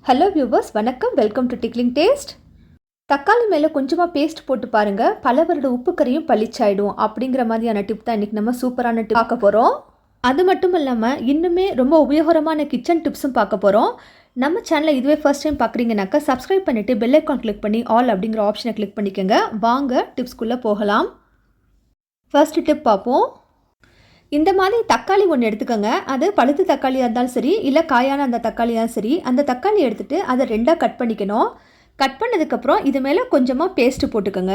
Hello viewers, வணக்கம். Welcome to tickling taste. தக்காளி மேலே கொஞ்சமாக பேஸ்ட் போட்டு பாருங்கள், பல வருட உப்பு கறியும் பளிச்சாயிடும். அப்படிங்கிற மாதிரியான டிப் தான் இன்றைக்கி நம்ம சூப்பரான டிப் பார்க்க போகிறோம். அது மட்டும் இல்லாமல் இன்னுமே ரொம்ப உபயோகரமான கிச்சன் டிப்ஸும் பார்க்க போகிறோம். நம்ம சேனலை இதுவே ஃபர்ஸ்ட் டைம் பார்க்குறீங்கனாக்கா சப்ஸ்கிரைப் பண்ணிவிட்டு பெல் ஐக்கான் கிளிக் பண்ணி ஆல் அப்படிங்கிற ஆப்ஷனை கிளிக் பண்ணிக்கோங்க. வாங்க டிப்ஸ்குள்ளே போகலாம். ஃபர்ஸ்ட் டிப் பார்ப்போம். இந்த மாதிரி தக்காளி ஒன்று எடுத்துக்கோங்க. அது பழுத்து தக்காளியாக இருந்தாலும் சரி, இல்லை காயான அந்த தக்காளியாக சரி, அந்த தக்காளி எடுத்துகிட்டு அதை ரெண்டாக கட் பண்ணிக்கணும். கட் பண்ணதுக்கப்புறம் இது மேலே கொஞ்சமாக பேஸ்ட்டு போட்டுக்கோங்க.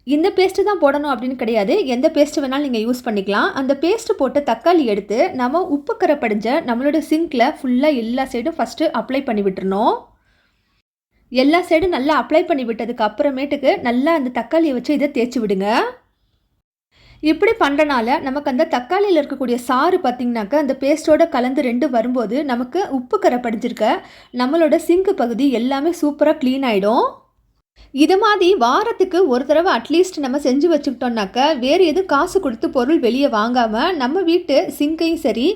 இந்த பேஸ்ட்டு தான் போடணும் அப்படின்னு கிடையாது, எந்த பேஸ்ட்டு வேணாலும் நீங்கள் யூஸ் பண்ணிக்கலாம். அந்த பேஸ்ட்டு போட்டு தக்காளி எடுத்து நம்ம உப்பு கரை படிஞ்ச நம்மளோட சிங்கில் ஃபுல்லாக எல்லா சைடும் ஃபஸ்ட்டு அப்ளை பண்ணி விட்டுறணும். எல்லா சைடும் நல்லா அப்ளை பண்ணி விட்டதுக்கு அப்புறமேட்டுக்கு நல்லா அந்த தக்காளியை வச்சு இதை தேய்ச்சி விடுங்க. இப்படி பண்ணுறனால நமக்கு அந்த தக்காளியில் இருக்கக்கூடிய சாறு பார்த்திங்கனாக்கா அந்த பேஸ்ட்டோடு கலந்து ரெண்டு வரும்போது நமக்கு உப்பு கரை படிஞ்சிருக்க நம்மளோட சிங்கு பகுதி எல்லாமே சூப்பராக க்ளீன் ஆகிடும். இது மாதிரி வாரத்துக்கு ஒரு தடவை அட்லீஸ்ட் நம்ம செஞ்சு வச்சுக்கிட்டோம்னாக்கா வேறு எதுவும் காசு கொடுத்து பொருள் வெளியே வாங்காமல் நம்ம வீட்டு சிங்கையும் சரி,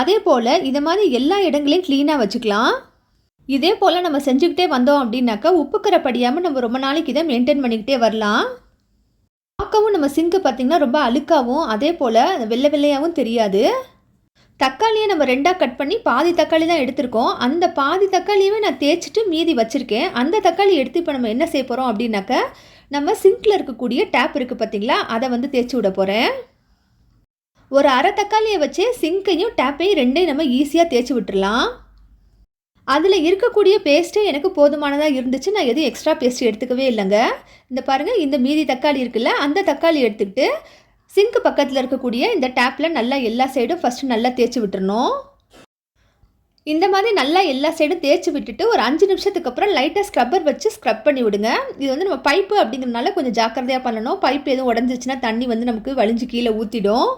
அதே போல் இதை மாதிரி எல்லா இடங்களையும் க்ளீனாக வச்சுக்கலாம். இதே போல் நம்ம செஞ்சுக்கிட்டே வந்தோம் அப்படின்னாக்கா உப்பு கரை படியாமல் நம்ம ரொம்ப நாளைக்கு இதை மெயின்டைன் பண்ணிக்கிட்டே வரலாம். பார்க்கவும் நம்ம சிங்கு பார்த்திங்கன்னா ரொம்ப அழுக்காகவும் அதே போல் வெள்ளை வெள்ளையாகவும் தெரியாது. தக்காளியை நம்ம ரெண்டாக கட் பண்ணி பாதி தக்காளி தான் எடுத்திருக்கோம். அந்த பாதி தக்காளியுமே நான் தேய்ச்சிட்டு மீதி வச்சுருக்கேன். அந்த தக்காளி எடுத்து இப்போ நம்ம என்ன செய்ய போகிறோம் அப்படின்னாக்கா நம்ம சிங்கில் இருக்கக்கூடிய டேப் இருக்குது பார்த்திங்களா, அதை வந்து தேய்ச்சி விட போகிறேன். ஒரு அரை தக்காளியை வச்சு சிங்கையும் டேப்பையும் ரெண்டையும் நம்ம ஈஸியாக தேய்ச்சி விட்டுடலாம். அதில் இருக்கக்கூடிய பேஸ்ட்டே எனக்கு போதுமானதாக இருந்துச்சு. நான் எதுவும் எக்ஸ்ட்ரா பேஸ்ட் எடுத்துக்கவே இல்லைங்க. இந்த பாருங்கள், இந்த மீதி தக்காளி இருக்குல்ல, அந்த தக்காளி எடுத்துக்கிட்டு சிங்க்கு பக்கத்தில் இருக்கக்கூடிய இந்த டேப்பில் நல்லா எல்லா சைடும் ஃபஸ்ட்டு நல்லா தேய்ச்சி விட்டுறணும். இந்த மாதிரி நல்லா எல்லா சைடும் தேய்ச்சி விட்டுட்டு ஒரு 5 நிமிஷத்துக்கு அப்புறம் லைட்டாக ஸ்க்ரப்பர் வச்சு ஸ்க்ரப் பண்ணி விடுங்க. இது வந்து நம்ம பைப்பு அப்படிங்கிறதுனால கொஞ்சம் ஜாக்கிரதையாக பண்ணணும். பைப்பு எதுவும் உடஞ்சிச்சுன்னா தண்ணி வந்து நமக்கு வலிஞ்சு கீழே ஊற்றிடும்.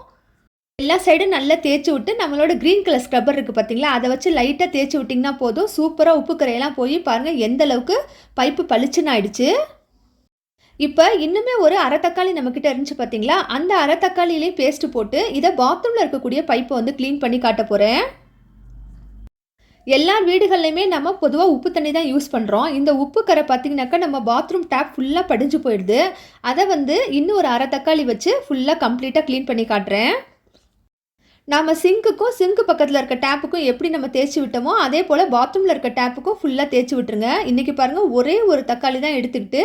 எல்லா சைடும் நல்லா தேய்ச்சி விட்டு நம்மளோட க்ரீன் கலர் ஸ்க்ரப்பர் இருக்குது பார்த்தீங்களா, அதை வச்சு லைட்டாக தேய்ச்சி விட்டிங்கன்னா போதும். சூப்பராக உப்பு கரையெல்லாம் போய் பாருங்கள் எந்த அளவுக்கு பைப்பு பளிச்சுன்னு ஆயிடுச்சு. இப்போ இன்னுமே ஒரு அரை தக்காளி நம்மக்கிட்ட இருந்துச்சு பார்த்தீங்களா, அந்த அரை தக்காளியிலையும் பேஸ்ட்டு போட்டு இதை பாத்ரூமில் இருக்கக்கூடிய பைப்பை வந்து க்ளீன் பண்ணி காட்ட போகிறேன். எல்லா வீடுகள்லையுமே நம்ம பொதுவாக உப்பு தண்ணி தான் யூஸ் பண்ணுறோம். இந்த உப்பு கரை பார்த்திங்கனாக்கா நம்ம பாத்ரூம் டேப் ஃபுல்லாக படிஞ்சு போயிடுது. அதை வந்து இன்னும் ஒரு அரை தக்காளி வச்சு ஃபுல்லாக கம்ப்ளீட்டாக க்ளீன் பண்ணி காட்டுறேன். நாம் சிங்க்குக்கும் சிங்க்கு பக்கத்தில் இருக்க டேப்புக்கும் எப்படி நம்ம தேய்ச்சி விட்டோமோ அதே போல் பாத்ரூமில் இருக்க டேப்புக்கும் ஃபுல்லாக தேய்ச்சி விட்டுருங்க. இன்றைக்கி பாருங்கள், ஒரே ஒரு தக்காளி தான் எடுத்துக்கிட்டு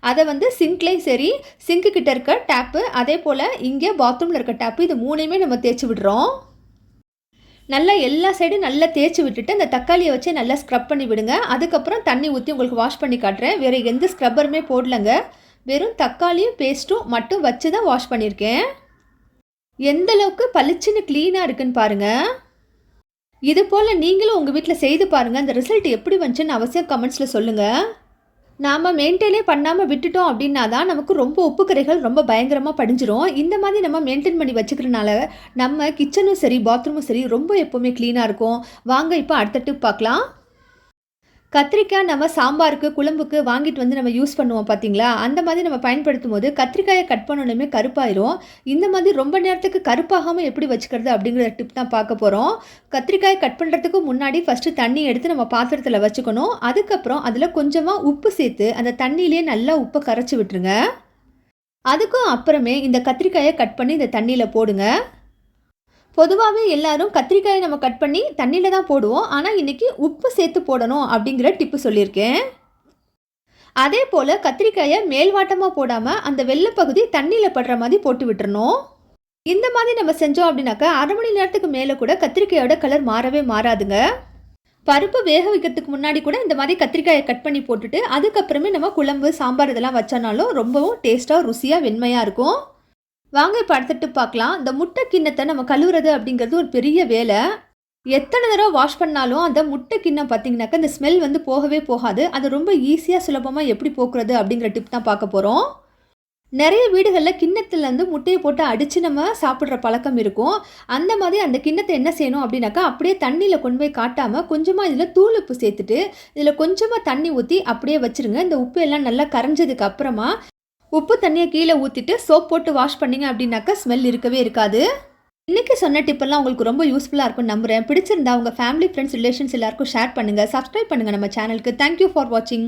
அதை வந்து சிங்க்லேயும் சரி, சிங்க்கு கிட்ட இருக்க டேப்பு அதே போல் இங்கே பாத்ரூமில் இருக்க டேப்பு, இது மூணையுமே நம்ம தேய்ச்சி விடுறோம். நல்லா எல்லா சைடும் நல்லா தேய்ச்சி விட்டுட்டு அந்த தக்காளியை வச்சு நல்லா ஸ்க்ரப் பண்ணி விடுங்க. அதுக்கப்புறம் தண்ணி ஊற்றி உங்களுக்கு வாஷ் பண்ணி காட்டுறேன். வேறு எந்த ஸ்க்ரப்பருமே போடலைங்க, வெறும் தக்காளியும் பேஸ்ட்டும் மட்டும் வச்சு தான் வாஷ் பண்ணியிருக்கேன். எந்த அளவுக்கு பளிச்சுன்னு க்ளீனாக இருக்குன்னு பாருங்கள். இது போல் நீங்களும் உங்கள் வீட்டில் செய்து பாருங்கள். அந்த ரிசல்ட் எப்படி வந்துச்சுன்னு அவசியம் கமெண்ட்ஸில் சொல்லுங்கள். நாம் மெயின்டைனே பண்ணாமல் விட்டுட்டோம் அப்படின்னா தான் நமக்கு ரொம்ப உப்பு கரைகள் ரொம்ப பயங்கரமாக படிஞ்சிரும். இந்த மாதிரி நம்ம மெயின்டைன் பண்ணி வச்சுக்கிறனால நம்ம கிச்சனும் சரி பாத்ரூமும் சரி ரொம்ப எப்போவுமே க்ளீனாக இருக்கும். வாங்க இப்போ அடுத்த டிப் பார்க்கலாம். கத்திரிக்காய் நம்ம சாம்பாருக்கு குழம்புக்கு வாங்கிட்டு வந்து நம்ம யூஸ் பண்ணுவோம் பார்த்தீங்களா, அந்த மாதிரி நம்ம பயன்படுத்தும் போது கத்திரிக்காயை கட் பண்ணணுமே கருப்பாயிரும். இந்த மாதிரி ரொம்ப நேரத்துக்கு கருப்பாகாமல் எப்படி வச்சுக்கிறது அப்படிங்கிற டிப் தான் பார்க்க போகிறோம். கத்திரிக்காயை கட் பண்ணுறதுக்கு முன்னாடி ஃபஸ்ட்டு தண்ணி எடுத்து நம்ம பாத்திரத்தில் வச்சுக்கணும். அதுக்கப்புறம் அதில் கொஞ்சமாக உப்பு சேர்த்து அந்த தண்ணியிலே நல்லா உப்பை கரைச்சி விட்டுருங்க. அதுக்கும் அப்புறமே இந்த கத்திரிக்காயை கட் பண்ணி இந்த தண்ணியில் போடுங்க. பொதுவாகவே எல்லாரும் கத்திரிக்காயை நம்ம கட் பண்ணி தண்ணியில் தான் போடுவோம். ஆனால் இன்றைக்கி உப்பு சேர்த்து போடணும் அப்படிங்கிற டிப்பு சொல்லியிருக்கேன். அதே போல் கத்திரிக்காயை மேல்வாட்டமாக போடாமல் அந்த வெள்ளை பகுதி தண்ணியில் படுற மாதிரி போட்டு விட்டுறணும். இந்த மாதிரி நம்ம செஞ்சோம் அப்படின்னாக்கா 1/2 மணி நேரத்துக்கு மேலே கூட கத்திரிக்காயோட கலர் மாறவே மாறாதுங்க. பருப்பு வேக வைக்கிறதுக்கு முன்னாடி கூட இந்த மாதிரி கத்திரிக்காயை கட் பண்ணி போட்டுட்டு அதுக்கப்புறமே நம்ம குழம்பு சாம்பார் இதெல்லாம் வச்சோனாலும் ரொம்பவும் டேஸ்ட்டாக ருசியாக வெண்மையாக இருக்கும். வாங்க இப்போ அடுத்துட்டு பார்க்கலாம். இந்த முட்டை கிண்ணத்தை நம்ம கழுவுறது அப்படிங்கிறது ஒரு பெரிய வேலை. எத்தனை தடவை வாஷ் பண்ணாலும் அந்த முட்டை கிண்ணம் பார்த்திங்கனாக்கா இந்த ஸ்மெல் வந்து போகவே போகாது. அது ரொம்ப ஈஸியாக சுலபமாக எப்படி போக்குறது அப்படிங்கிற டிப் தான் பார்க்க போகிறோம். நிறைய வீடுகளில் கிண்ணத்துலேருந்து முட்டையை போட்டு அடித்து நம்ம சாப்பிட்ற பழக்கம் இருக்கும். அந்த மாதிரி அந்த கிண்ணத்தை என்ன செய்யணும் அப்படின்னாக்கா அப்படியே தண்ணியில் கொண்டு போய் காட்டாமல் கொஞ்சமாக இதில் தூள் உப்பு சேர்த்துட்டு இதில் கொஞ்சமாக தண்ணி ஊற்றி அப்படியே வச்சுருங்க. இந்த உப்பு எல்லாம் நல்லா கரைஞ்சதுக்கு அப்புறமா உப்பு தண்ணியை கீழே ஊற்றிட்டு சோப் போட்டு வாஷ் பண்ணிங்க அப்படின்னாக்கா ஸ்மெல் இருக்கவே இருக்காது. இன்னைக்கு சொன்ன டிப்பெல்லாம் உங்களுக்கு ரொம்ப யூஸ்ஃபுல்லாக இருக்கும்னு நம்புறேன். பிடிச்சிருந்தா உங்கள் ஃபேமிலி, ஃப்ரெண்ட்ஸ், ரிலேஷன்ஸ் எல்லாருக்கும் ஷேர் பண்ணுங்கள். சப்ஸ்கிரைப் பண்ணுங்கள் நம்ம சேனலுக்கு. தேங்க்யூ ஃபார் வாட்சிங்.